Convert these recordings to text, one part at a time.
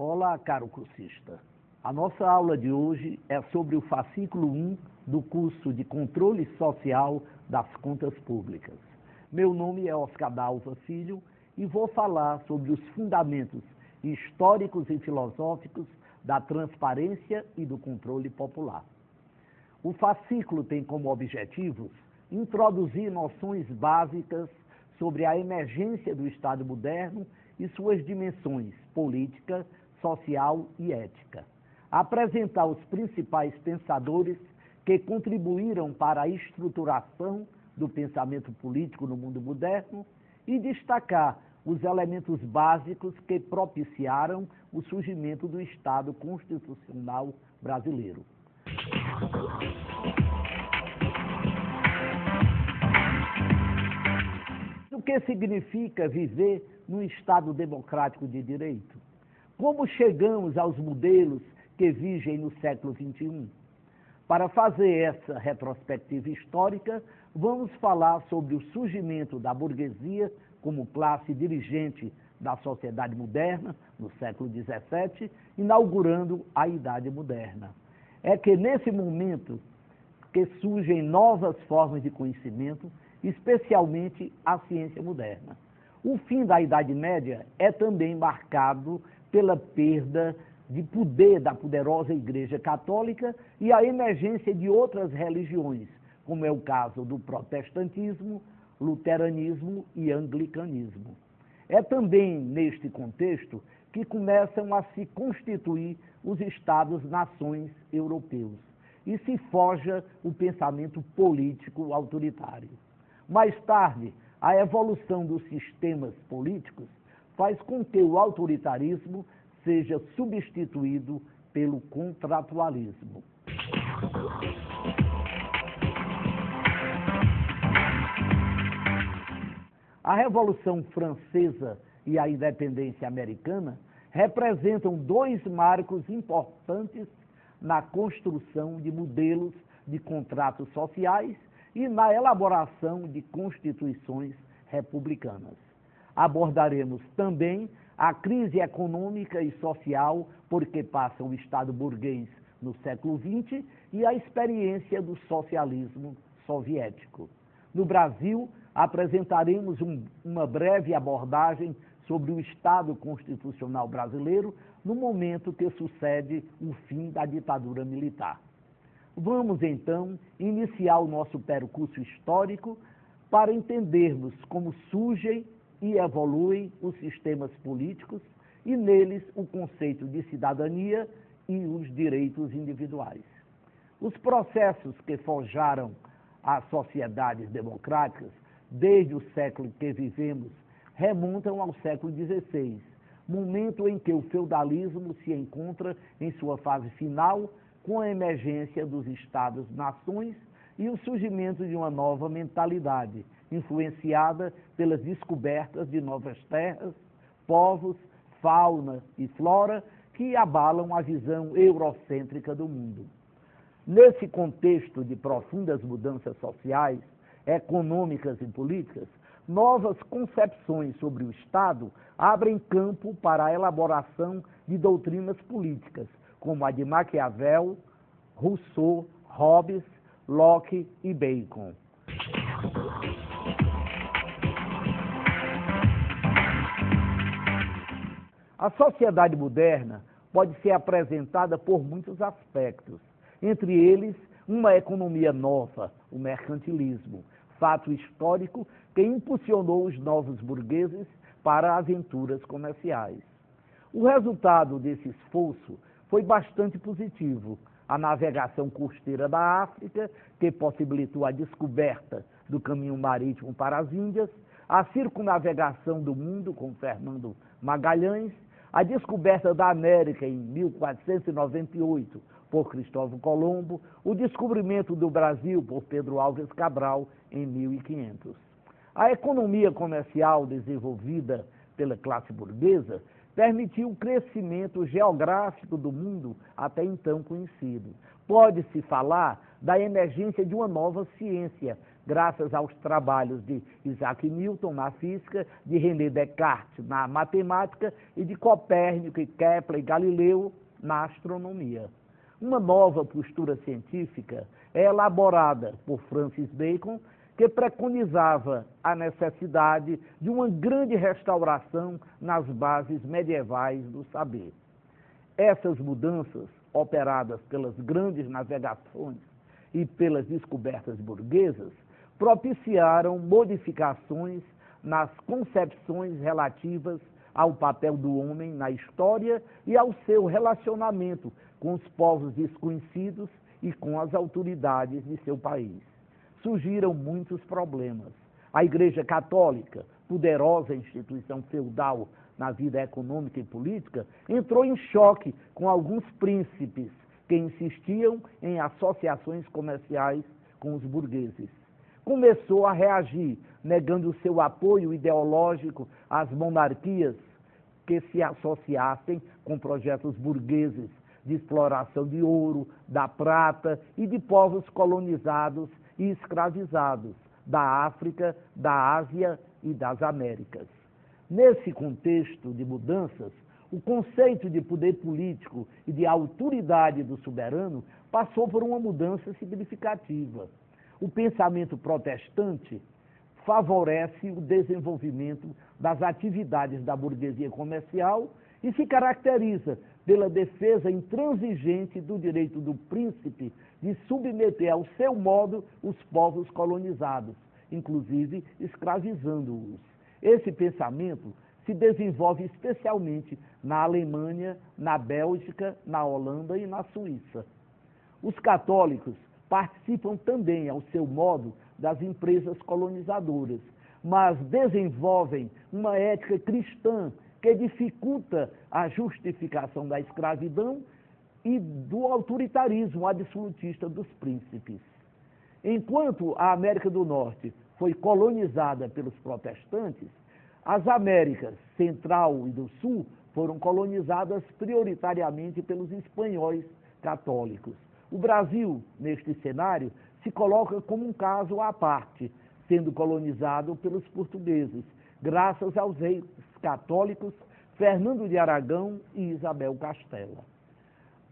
Olá, caro cursista. A nossa aula de hoje é sobre o fascículo 1 do curso de Controle Social das Contas Públicas. Meu nome é Oscar Dalva Filho e vou falar sobre os fundamentos históricos e filosóficos da transparência e do controle popular. O fascículo tem como objetivos introduzir noções básicas sobre a emergência do Estado moderno e suas dimensões política, social e ética. Apresentar os principais pensadores que contribuíram para a estruturação do pensamento político no mundo moderno e destacar os elementos básicos que propiciaram o surgimento do Estado constitucional brasileiro. O que significa viver num Estado democrático de direito? Como chegamos aos modelos que vigem no século XXI? Para fazer essa retrospectiva histórica, vamos falar sobre o surgimento da burguesia como classe dirigente da sociedade moderna, no século XVII, inaugurando a Idade Moderna. É que nesse momento que surgem novas formas de conhecimento, especialmente a ciência moderna. O fim da Idade Média é também marcado pela perda de poder da poderosa Igreja Católica e a emergência de outras religiões, como é o caso do protestantismo, luteranismo e anglicanismo. É também neste contexto que começam a se constituir os Estados-nações europeus e se forja o pensamento político autoritário. Mais tarde, a evolução dos sistemas políticos faz com que o autoritarismo seja substituído pelo contratualismo. A Revolução Francesa e a independência americana representam dois marcos importantes na construção de modelos de contratos sociais e na elaboração de constituições republicanas. Abordaremos também a crise econômica e social por que passa o Estado burguês no século XX e a experiência do socialismo soviético. No Brasil, apresentaremos uma breve abordagem sobre o Estado constitucional brasileiro no momento que sucede o fim da ditadura militar. Vamos, então, iniciar o nosso percurso histórico para entendermos como surgem e evoluem os sistemas políticos e, neles, o conceito de cidadania e os direitos individuais. Os processos que forjaram as sociedades democráticas, desde o século que vivemos, remontam ao século XVI, momento em que o feudalismo se encontra em sua fase final, com a emergência dos Estados-nações e o surgimento de uma nova mentalidade, influenciada pelas descobertas de novas terras, povos, fauna e flora que abalam a visão eurocêntrica do mundo. Nesse contexto de profundas mudanças sociais, econômicas e políticas, novas concepções sobre o Estado abrem campo para a elaboração de doutrinas políticas, como a de Maquiavel, Rousseau, Hobbes, Locke e Bacon. A sociedade moderna pode ser apresentada por muitos aspectos, entre eles uma economia nova, o mercantilismo, fato histórico que impulsionou os novos burgueses para aventuras comerciais. O resultado desse esforço foi bastante positivo. A navegação costeira da África, que possibilitou a descoberta do caminho marítimo para as Índias, a circunnavegação do mundo com Fernando Magalhães, a descoberta da América em 1498 por Cristóvão Colombo, o descobrimento do Brasil por Pedro Álvares Cabral em 1500. A economia comercial desenvolvida pela classe burguesa permitiu o crescimento geográfico do mundo até então conhecido. Pode-se falar da emergência de uma nova ciência, graças aos trabalhos de Isaac Newton na física, de René Descartes na matemática e de Copérnico, Kepler e Galileu na astronomia. Uma nova postura científica é elaborada por Francis Bacon, que preconizava a necessidade de uma grande restauração nas bases medievais do saber. Essas mudanças, operadas pelas grandes navegações e pelas descobertas burguesas, propiciaram modificações nas concepções relativas ao papel do homem na história e ao seu relacionamento com os povos desconhecidos e com as autoridades de seu país. Surgiram muitos problemas. A Igreja Católica, poderosa instituição feudal na vida econômica e política, entrou em choque com alguns príncipes que insistiam em associações comerciais com os burgueses. Começou a reagir, negando seu apoio ideológico às monarquias que se associassem com projetos burgueses de exploração de ouro, da prata e de povos colonizados e escravizados da África, da Ásia e das Américas. Nesse contexto de mudanças, o conceito de poder político e de autoridade do soberano passou por uma mudança significativa. O pensamento protestante favorece o desenvolvimento das atividades da burguesia comercial e se caracteriza pela defesa intransigente do direito do príncipe de submeter ao seu modo os povos colonizados, inclusive escravizando-os. Esse pensamento se desenvolve especialmente na Alemanha, na Bélgica, na Holanda e na Suíça. Os católicos participam também, ao seu modo, das empresas colonizadoras, mas desenvolvem uma ética cristã que dificulta a justificação da escravidão e do autoritarismo absolutista dos príncipes. Enquanto a América do Norte foi colonizada pelos protestantes, as Américas Central e do Sul foram colonizadas prioritariamente pelos espanhóis católicos. O Brasil, neste cenário, se coloca como um caso à parte, sendo colonizado pelos portugueses, graças aos reis católicos Fernando de Aragão e Isabel Castela.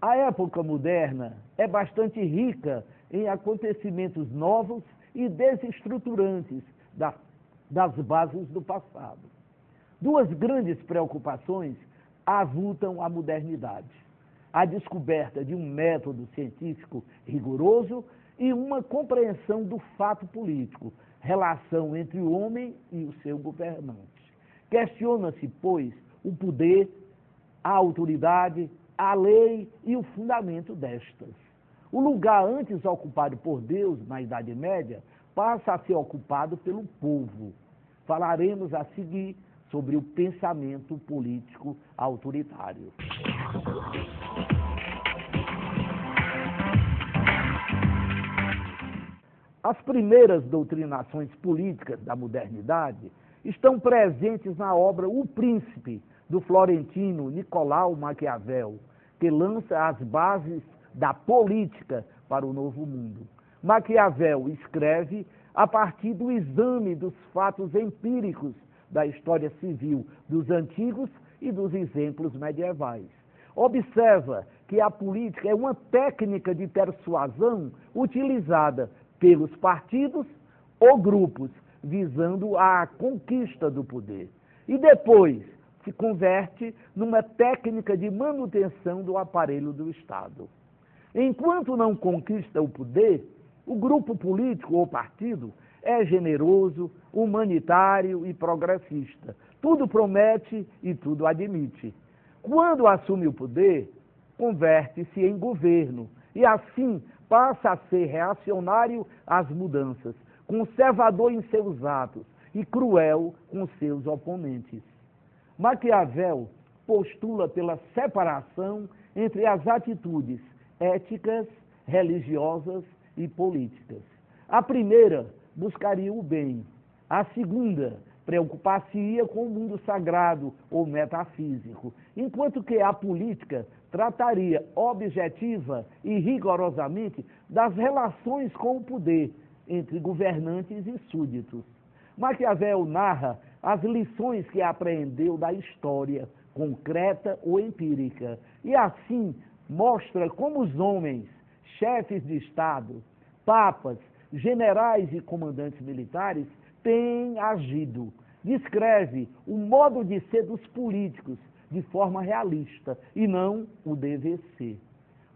A época moderna é bastante rica em acontecimentos novos e desestruturantes das bases do passado. Duas grandes preocupações avultam a modernidade: a descoberta de um método científico rigoroso e uma compreensão do fato político, relação entre o homem e o seu governante. Questiona-se, pois, o poder, a autoridade, a lei e o fundamento destas. O lugar antes ocupado por Deus na Idade Média passa a ser ocupado pelo povo. Falaremos a seguir sobre o pensamento político autoritário. As primeiras doutrinações políticas da modernidade estão presentes na obra O Príncipe, do florentino Nicolau Maquiavel, que lança as bases da política para o novo mundo. Maquiavel escreve a partir do exame dos fatos empíricos da história civil dos antigos e dos exemplos medievais. Observa que a política é uma técnica de persuasão utilizada pelos partidos ou grupos, visando a conquista do poder. E depois se converte numa técnica de manutenção do aparelho do Estado. Enquanto não conquista o poder, o grupo político ou partido é generoso, humanitário e progressista. Tudo promete e tudo admite. Quando assume o poder, converte-se em governo e assim passa a ser reacionário às mudanças, conservador em seus atos e cruel com seus oponentes. Maquiavel postula pela separação entre as atitudes éticas, religiosas e políticas. A primeira buscaria o bem, a segunda preocupar-se-ia com o mundo sagrado ou metafísico, enquanto que a política trataria objetiva e rigorosamente das relações com o poder, entre governantes e súditos. Maquiavel narra as lições que apreendeu da história, concreta ou empírica, e assim mostra como os homens, chefes de Estado, papas, generais e comandantes militares têm agido. Descreve o modo de ser dos políticos de forma realista e não o dever ser.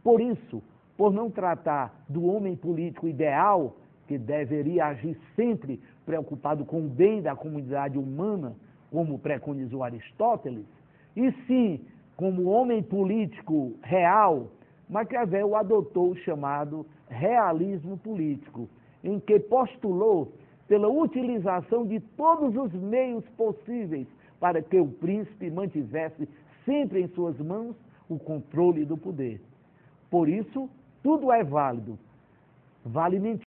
Por isso, por não tratar do homem político ideal, que deveria agir sempre preocupado com o bem da comunidade humana, como preconizou Aristóteles, e sim como homem político real, Maquiavel adotou o chamado realismo político, em que postulou pela utilização de todos os meios possíveis para que o príncipe mantivesse sempre em suas mãos o controle do poder. Por isso, tudo é válido. Vale mentir.